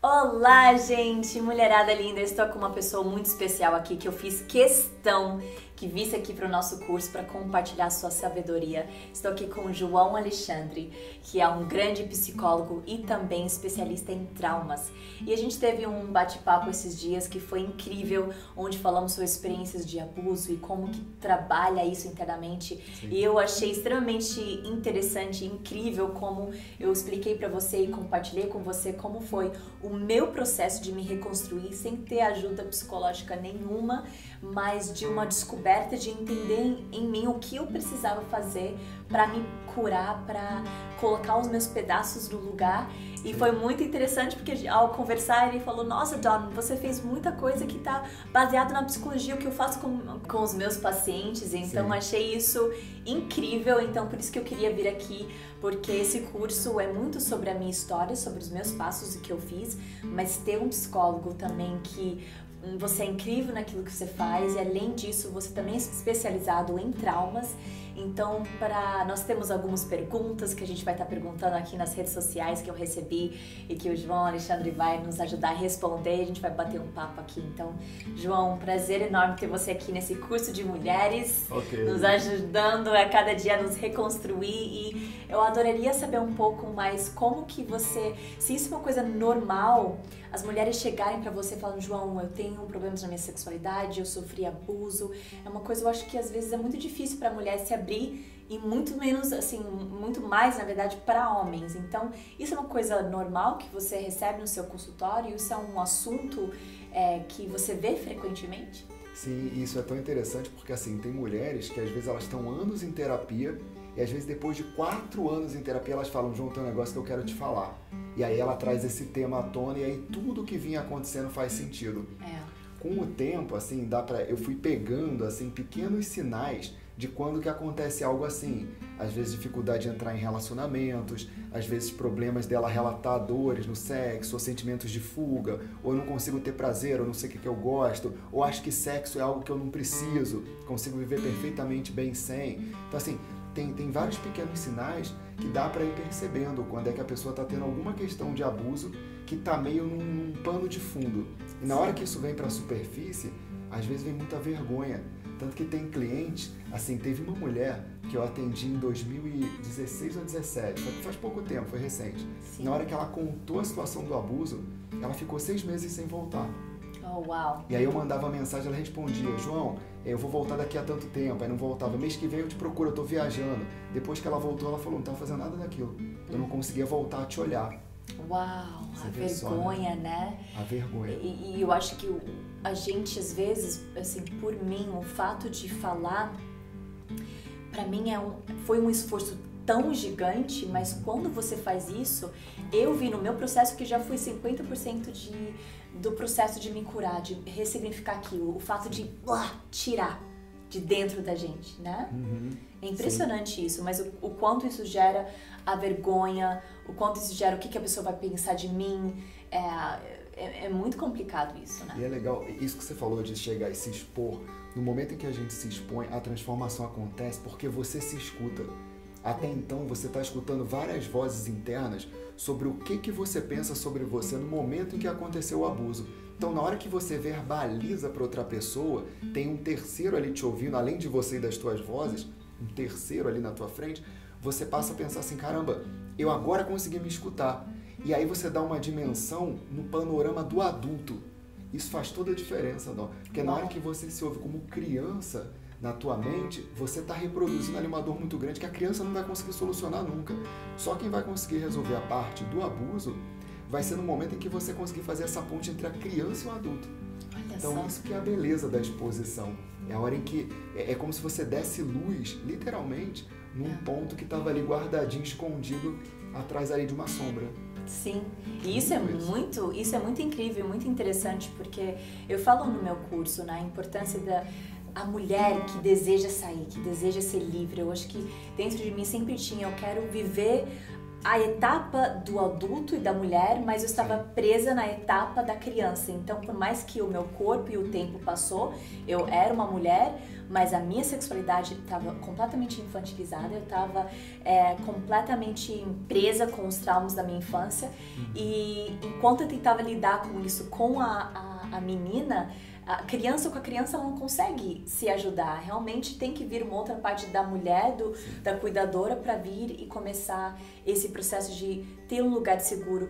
Olá, gente! Mulherada linda! Estou com uma pessoa muito especial aqui que eu fiz questão que visse aqui para o nosso curso para compartilhar sua sabedoria. Estou aqui com o João Alexandre, que é um grande psicólogo e também especialista em traumas. E a gente teve um bate-papo esses dias que foi incrível, onde falamos sobre experiências de abuso e como que trabalha isso internamente. Sim. E eu achei extremamente interessante e incrível como eu expliquei para você e compartilhei com você como foi o meu processo de me reconstruir sem ter ajuda psicológica nenhuma, mas de uma descoberta de entender em mim o que eu precisava fazer para me curar, para colocar os meus pedaços no lugar. E foi muito interessante porque ao conversar ele falou: nossa, Dawn, você fez muita coisa que está baseada na psicologia, o que eu faço com os meus pacientes. Então Sim. Achei isso incrível, então por isso que eu queria vir aqui, porque esse curso é muito sobre a minha história, sobre os meus passos e que eu fiz, mas ter um psicólogo também que você é incrível naquilo que você faz e além disso você também é especializado em traumas. Então nós temos algumas perguntas que a gente vai estar perguntando aqui nas redes sociais que eu recebi e que o João Alexandre vai nos ajudar a responder e a gente vai bater um papo aqui. Então, João, um prazer enorme ter você aqui nesse curso de mulheres, nos ajudando a cada dia a nos reconstruir, e eu adoraria saber um pouco mais como que você, se isso é uma coisa normal, as mulheres chegarem pra você falando: João, eu tenho problemas na minha sexualidade, eu sofri abuso. É uma coisa, eu acho que às vezes é muito difícil pra mulher se abrir e muito menos, assim, muito mais, na verdade, para homens. Então, isso é uma coisa normal que você recebe no seu consultório? Isso é um assunto que você vê frequentemente? Sim, isso é tão interessante porque, assim, tem mulheres que às vezes elas estão anos em terapia e às vezes depois de 4 anos em terapia elas falam: João, tem um negócio que eu quero te falar. E aí ela traz esse tema à tona e aí tudo que vinha acontecendo faz sentido. Com o tempo, assim, eu fui pegando, assim, pequenos sinais de quando que acontece algo assim. Às vezes dificuldade de entrar em relacionamentos, às vezes problemas dela relatar dores no sexo, ou sentimentos de fuga, ou eu não consigo ter prazer, ou não sei o que eu gosto, ou acho que sexo é algo que eu não preciso, consigo viver perfeitamente bem sem. Então, assim, tem vários pequenos sinais que dá para ir percebendo quando é que a pessoa está tendo alguma questão de abuso que está meio num pano de fundo. E na hora que isso vem para a superfície, às vezes vem muita vergonha. Tanto que tem clientes, assim, teve uma mulher que eu atendi em 2016 ou 2017, faz pouco tempo, foi recente. Sim. Na hora que ela contou a situação do abuso, ela ficou 6 meses sem voltar. Oh, uau! E aí eu mandava mensagem, ela respondia: João, eu vou voltar daqui a tanto tempo. Aí não voltava: mês que vem eu te procuro, eu tô viajando. Depois que ela voltou, ela falou: não tava fazendo nada daquilo. Eu não conseguia voltar a te olhar. Uau, a vergonha, né? A vergonha. E eu acho que a gente, às vezes, assim, por mim, o fato de falar, pra mim foi um esforço tão gigante, mas quando você faz isso, eu vi no meu processo que já foi 50% do processo de me curar, de ressignificar aquilo, o fato de tirar de dentro da gente, né? É impressionante. Sim. Isso, mas o quanto isso gera a vergonha, o quanto isso gera o que a pessoa vai pensar de mim, é muito complicado isso, né? E é legal, isso que você falou de chegar e se expor, no momento em que a gente se expõe, a transformação acontece porque você se escuta. Até então você está escutando várias vozes internas sobre o que você pensa sobre você no momento em que aconteceu o abuso. Então, na hora que você verbaliza para outra pessoa, tem um terceiro ali te ouvindo, além de você e das tuas vozes, um terceiro ali na tua frente, você passa a pensar assim: caramba, eu agora consegui me escutar. E aí você dá uma dimensão no panorama do adulto. Isso faz toda a diferença, não? Porque na hora que você se ouve como criança na tua mente, você está reproduzindo ali uma dor muito grande que a criança não vai conseguir solucionar nunca. Só quem vai conseguir resolver a parte do abuso vai ser no momento em que você conseguir fazer essa ponte entre a criança e o adulto. Então isso que é a beleza da exposição. É a hora em que é como se você desse luz, literalmente, num ponto que estava ali guardadinho, escondido, atrás ali de uma sombra. Sim, e isso é muito incrível, muito interessante, porque eu falo no meu curso, né, a importância da mulher que deseja sair, que deseja ser livre. Eu acho que dentro de mim sempre tinha: eu quero viver a etapa do adulto e da mulher, mas eu estava presa na etapa da criança. Então, por mais que o meu corpo e o tempo passou, eu era uma mulher, mas a minha sexualidade estava completamente infantilizada, eu estava completamente presa com os traumas da minha infância. E enquanto eu tentava lidar com isso com a menina, a criança com a criança ela não consegue se ajudar. Realmente tem que vir uma outra parte da mulher, da cuidadora, para vir e começar esse processo de ter um lugar seguro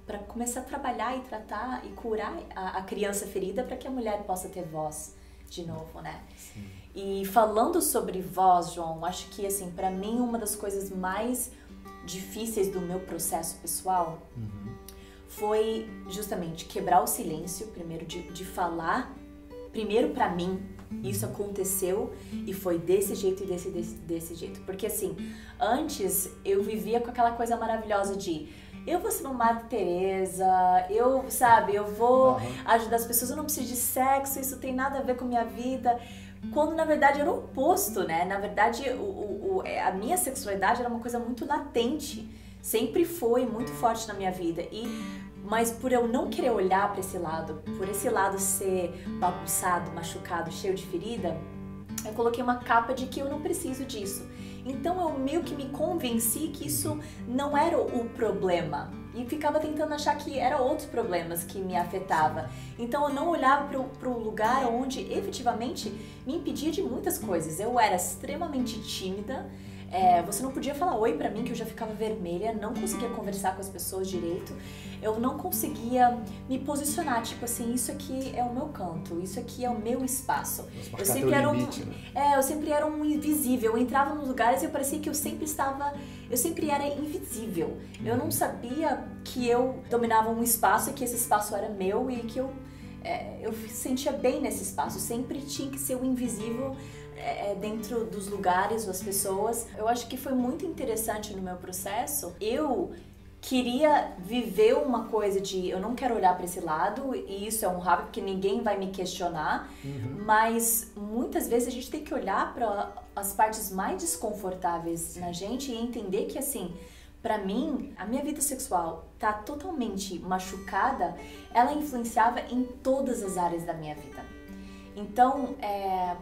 para começar a trabalhar e tratar e curar a criança ferida, para que a mulher possa ter voz de novo, né? Sim. E falando sobre voz, João, acho que assim, para mim uma das coisas mais difíceis do meu processo pessoal foi justamente quebrar o silêncio, primeiro de falar, primeiro pra mim, isso aconteceu e foi desse jeito e desse jeito. Porque assim, antes eu vivia com aquela coisa maravilhosa de eu vou ser uma Madre Teresa, eu vou ajudar as pessoas, eu não preciso de sexo, isso tem nada a ver com minha vida. Quando na verdade era o oposto, né? Na verdade, a minha sexualidade era uma coisa muito latente, sempre foi muito forte na minha vida. Mas por eu não querer olhar para esse lado, por esse lado ser bagunçado, machucado, cheio de ferida, eu coloquei uma capa de que eu não preciso disso. Então eu meio que me convenci que isso não era o problema. E ficava tentando achar que eram outros problemas que me afetavam. Então eu não olhava para o lugar onde efetivamente me impedia de muitas coisas. Eu era extremamente tímida. Você não podia falar oi pra mim, que eu já ficava vermelha, não conseguia conversar com as pessoas direito, eu não conseguia me posicionar, tipo assim, isso aqui é o meu canto, isso aqui é o meu espaço. Eu sempre era eu sempre era um invisível, eu entrava nos lugares e eu parecia que eu sempre era invisível. Eu não sabia que eu dominava um espaço e que esse espaço era meu e que eu sentia bem nesse espaço, sempre tinha que ser o invisível dentro dos lugares, das pessoas. Eu acho que foi muito interessante no meu processo. Eu queria viver uma coisa de eu não quero olhar para esse lado, e isso é um hábito porque ninguém vai me questionar, mas muitas vezes a gente tem que olhar para as partes mais desconfortáveis na gente e entender que assim, pra mim, a minha vida sexual tá totalmente machucada, ela influenciava em todas as áreas da minha vida. Então,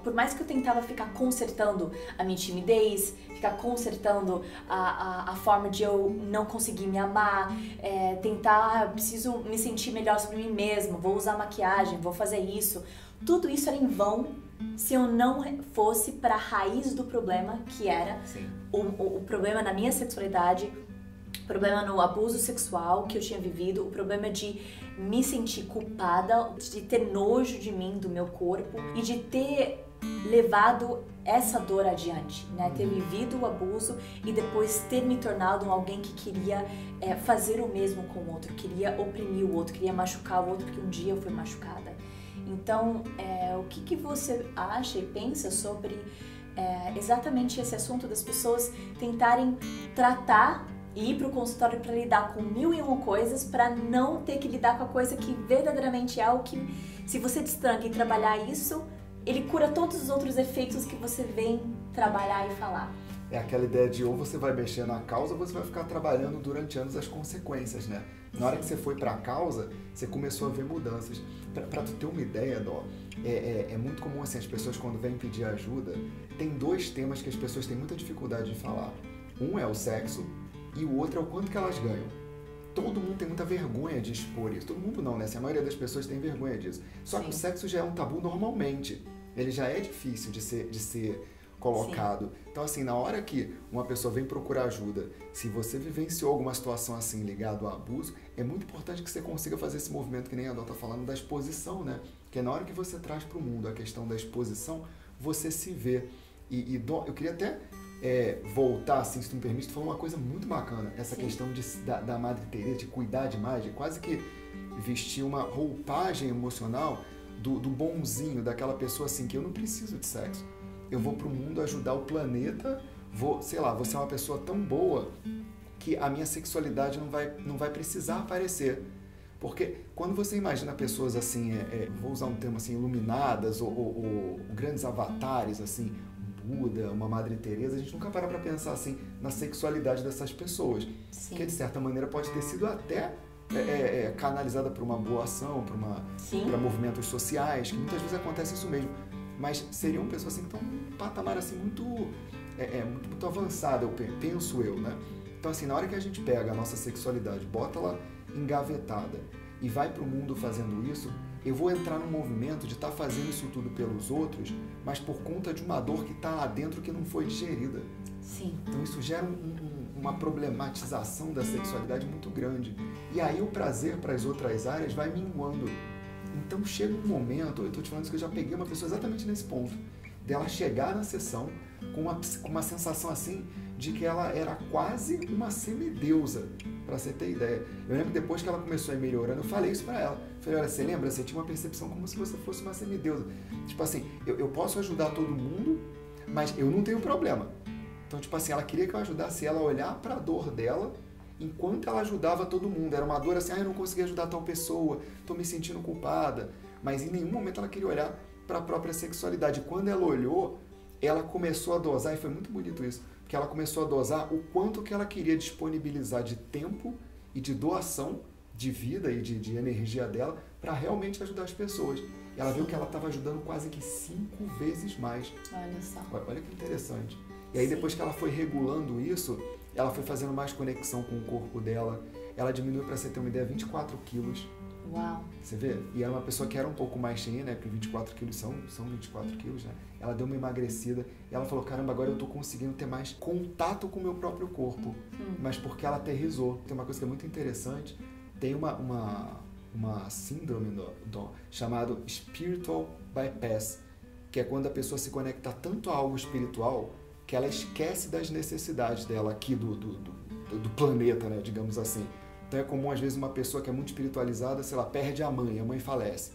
por mais que eu tentava ficar consertando a minha timidez, ficar consertando a forma de eu não conseguir me amar, tentar, preciso me sentir melhor sobre mim mesma, vou usar maquiagem, vou fazer isso, tudo isso era em vão se eu não fosse para a raiz do problema, que era o problema na minha sexualidade, o problema no abuso sexual que eu tinha vivido, o problema de me sentir culpada, de ter nojo de mim, do meu corpo e de ter levado essa dor adiante, né? Ter vivido o abuso e depois ter me tornado alguém que queria fazer o mesmo com o outro, queria oprimir o outro, queria machucar o outro, porque um dia eu fui machucada. Então, o que você acha e pensa sobre exatamente esse assunto das pessoas tentarem tratar e ir para o consultório para lidar com 1001 coisas, para não ter que lidar com a coisa que verdadeiramente é algo que, se você destranca e trabalhar isso, ele cura todos os outros efeitos que você vem trabalhar e falar. É aquela ideia de ou você vai mexer na causa ou você vai ficar trabalhando durante anos as consequências, né? Na hora que você foi para a causa, você começou a ver mudanças. Para tu ter uma ideia, Dó, é muito comum assim, as pessoas quando vêm pedir ajuda, tem dois temas que as pessoas têm muita dificuldade de falar. Um é o sexo e o outro é o quanto que elas ganham. Todo mundo tem muita vergonha de expor isso. Todo mundo não, né? A maioria das pessoas tem vergonha disso. Só que o sexo já é um tabu normalmente. Ele já é difícil de ser colocado. Sim. Então, assim, na hora que uma pessoa vem procurar ajuda, se você vivenciou alguma situação assim ligada ao abuso, é muito importante que você consiga fazer esse movimento que nem a Dó tá falando da exposição, né? Que é na hora que você traz para o mundo a questão da exposição, você se vê. E Dó, eu queria até voltar, assim, se tu me permite, tu falou uma coisa muito bacana, essa questão da Madre Teresa, de cuidar demais, de quase que vestir uma roupagem emocional do bonzinho, daquela pessoa assim, que eu não preciso de sexo. Eu vou pro mundo ajudar o planeta, vou ser uma pessoa tão boa que a minha sexualidade não vai precisar aparecer. Porque quando você imagina pessoas assim, vou usar um termo assim, iluminadas ou grandes avatares, assim, Buda, uma Madre Teresa, a gente nunca para pra pensar assim na sexualidade dessas pessoas. Sim. Que de certa maneira pode ter sido até canalizada por uma boa ação, para movimentos sociais, que muitas vezes acontece isso mesmo. Mas seriam pessoas assim que estão num patamar assim muito avançado, penso eu, né? Então assim, na hora que a gente pega a nossa sexualidade, bota ela engavetada e vai para o mundo fazendo isso, eu vou entrar num movimento de estar fazendo isso tudo pelos outros, mas por conta de uma dor que está lá dentro que não foi digerida. Sim. Então isso gera uma problematização da sexualidade muito grande. E aí o prazer para as outras áreas vai minguando. Então chega um momento, eu estou te falando isso que eu já peguei uma pessoa exatamente nesse ponto, dela chegar na sessão com uma sensação assim de que ela era quase uma semideusa, para você ter ideia. Eu lembro que depois que ela começou a ir melhorando, eu falei isso para ela. Falei, olha, você lembra? Você tinha uma percepção como se você fosse uma semideusa. Tipo assim, eu posso ajudar todo mundo, mas eu não tenho problema. Então, tipo assim, ela queria que eu ajudasse ela a olhar para a dor dela enquanto ela ajudava todo mundo. Era uma dor assim, eu não consegui ajudar tal pessoa, estou me sentindo culpada. Mas em nenhum momento ela queria olhar para a própria sexualidade. Quando ela olhou, ela começou a dosar, e foi muito bonito isso, porque ela começou a dosar o quanto que ela queria disponibilizar de tempo e de doação de vida e de energia dela para realmente ajudar as pessoas. E ela viu que ela estava ajudando quase que 5 vezes mais. Olha só. Olha que interessante. E aí depois que ela foi regulando isso, ela foi fazendo mais conexão com o corpo dela. Ela diminuiu, para você ter uma ideia, 24 quilos. Uau. Você vê? E era uma pessoa que era um pouco mais cheinha, né? Porque 24 quilos são 24 quilos, né? Ela deu uma emagrecida e ela falou, caramba, agora eu tô conseguindo ter mais contato com o meu próprio corpo. Mas porque ela aterrizou. Tem uma coisa que é muito interessante. Tem uma síndrome chamado Spiritual Bypass, que é quando a pessoa se conecta tanto a algo espiritual que ela esquece das necessidades dela aqui do planeta, né? Digamos assim. Então é comum, às vezes, uma pessoa que é muito espiritualizada, sei lá, perde a mãe falece.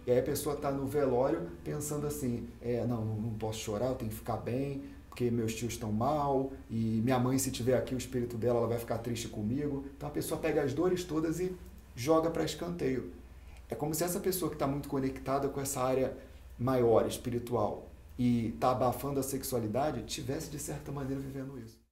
E aí a pessoa está no velório pensando assim, não posso chorar, eu tenho que ficar bem, porque meus tios estão mal, e minha mãe, se tiver aqui o espírito dela, ela vai ficar triste comigo. Então a pessoa pega as dores todas e joga para escanteio. É como se essa pessoa que está muito conectada com essa área maior, espiritual, e está abafando a sexualidade, tivesse, de certa maneira, vivendo isso.